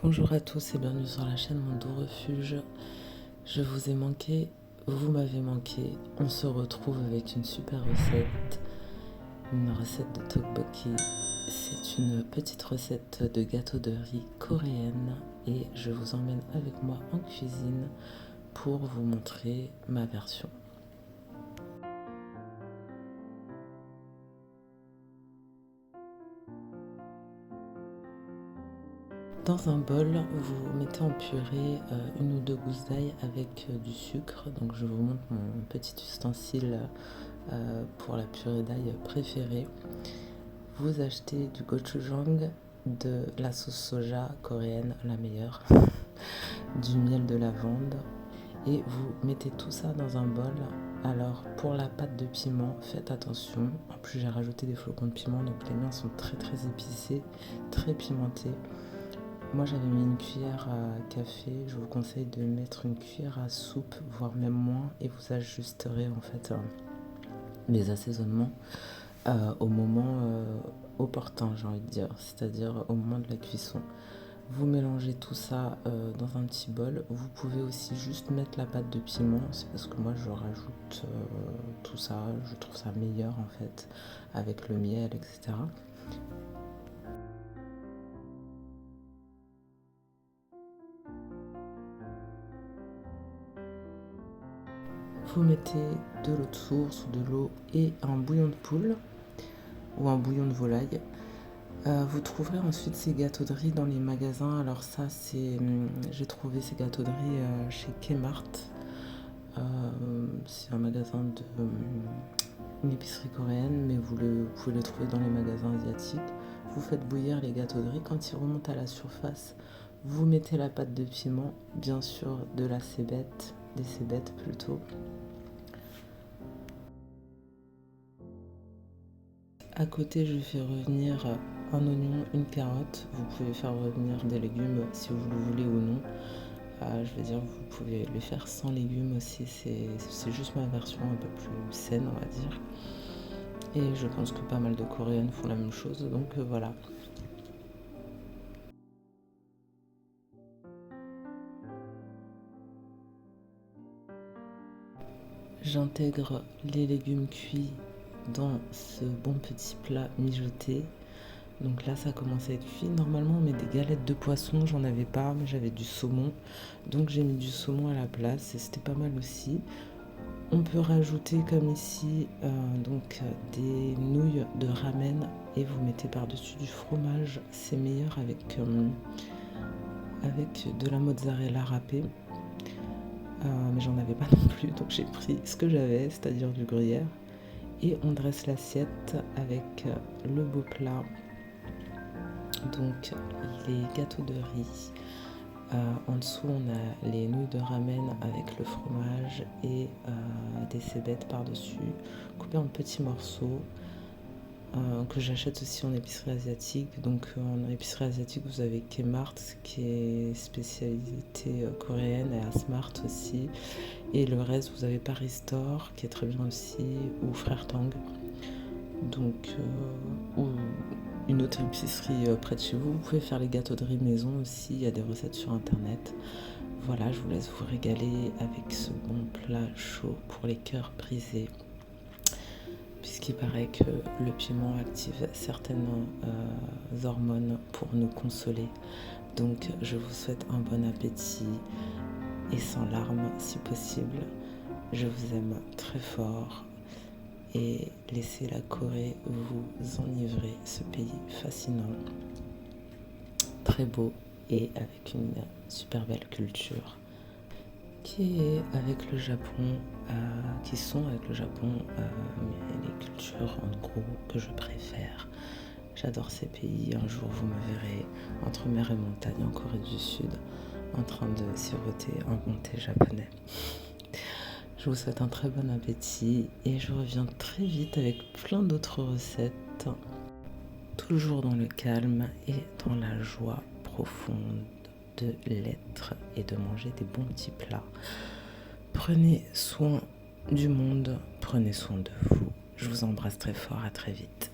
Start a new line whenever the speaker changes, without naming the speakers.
Bonjour à tous et bienvenue sur la chaîne Mon Doux Refuge. Je vous ai manqué, vous m'avez manqué. On se retrouve avec une super recette, une recette de tteokbokki. C'est une petite recette de gâteau de riz coréenne et je vous emmène avec moi en cuisine pour vous montrer ma version. Dans un bol, vous mettez en purée une ou deux gousses d'ail avec du sucre. Donc je vous montre mon petit ustensile pour la purée d'ail préférée. Vous achetez du gochujang, de la sauce soja coréenne, la meilleure, du miel de lavande et vous mettez tout ça dans un bol. Alors pour la pâte de piment, faites attention. En plus j'ai rajouté des flocons de piment, donc les miens sont très épicés, très pimentés. Moi j'avais mis une cuillère à café, je vous conseille de mettre une cuillère à soupe, voire même moins, et vous ajusterez en fait les assaisonnements au moment opportun, j'ai envie de dire, c'est-à-dire au moment de la cuisson. Vous mélangez tout ça dans un petit bol. Vous pouvez aussi juste mettre la pâte de piment, c'est parce que moi je rajoute tout ça, je trouve ça meilleur en fait, avec le miel, etc. Vous mettez de l'eau de source ou de l'eau et un bouillon de poule ou un bouillon de volaille. Vous trouverez ensuite ces gâteaux de riz dans les magasins. Alors ça, j'ai trouvé ces gâteaux de riz chez Kmart. C'est un magasin une épicerie coréenne, mais vous pouvez les trouver dans les magasins asiatiques. Vous faites bouillir les gâteaux de riz. Quand ils remontent à la surface, vous mettez la pâte de piment, bien sûr de la cébette, des cébettes plutôt. À côté, je fais revenir un oignon, une carotte. Vous pouvez faire revenir des légumes si vous le voulez ou non. Je veux dire, vous pouvez le faire sans légumes aussi. C'est juste ma version un peu plus saine, on va dire. Et je pense que pas mal de Coréennes font la même chose. Donc voilà. J'intègre les légumes cuits dans ce bon petit plat mijoté. Donc là, ça commence à être cuit. Normalement, on met des galettes de poisson. J'en avais pas, mais j'avais du saumon. Donc j'ai mis du saumon à la place et c'était pas mal aussi. On peut rajouter comme ici des nouilles de ramen et vous mettez par-dessus du fromage. C'est meilleur avec de la mozzarella râpée. Mais j'en avais pas non plus, donc j'ai pris ce que j'avais, c'est-à-dire du gruyère. Et on dresse l'assiette avec le beau plat. Donc les gâteaux de riz. En dessous, on a les nouilles de ramen avec le fromage et des cébettes par-dessus, coupées en petits morceaux, que j'achète aussi en épicerie asiatique. Donc en épicerie asiatique, vous avez Kmart, qui est spécialité coréenne, et Asmart aussi. Et le reste, vous avez Paris Store, qui est très bien aussi, ou Frère Tang. Donc, ou une autre épicerie près de chez vous. Vous pouvez faire les gâteaux de riz maison aussi, il y a des recettes sur internet. Voilà, je vous laisse vous régaler avec ce bon plat chaud pour les cœurs brisés, puisqu'il paraît que le piment active certaines hormones pour nous consoler. Donc je vous souhaite un bon appétit et sans larmes si possible. Je vous aime très fort. Et laissez la Corée vous enivrer, ce pays fascinant, très beau et avec une super belle culture qui est avec le Japon, qui sont avec le Japon les cultures en gros que je préfère. J'adore ces pays. Un jour vous me verrez entre mer et montagne en Corée du Sud en train de siroter un bon thé japonais. Je vous souhaite un très bon appétit et je reviens très vite avec plein d'autres recettes, toujours dans le calme et dans la joie profonde de l'être et de manger des bons petits plats. Prenez soin du monde, prenez soin de vous. Je vous embrasse très fort, à très vite.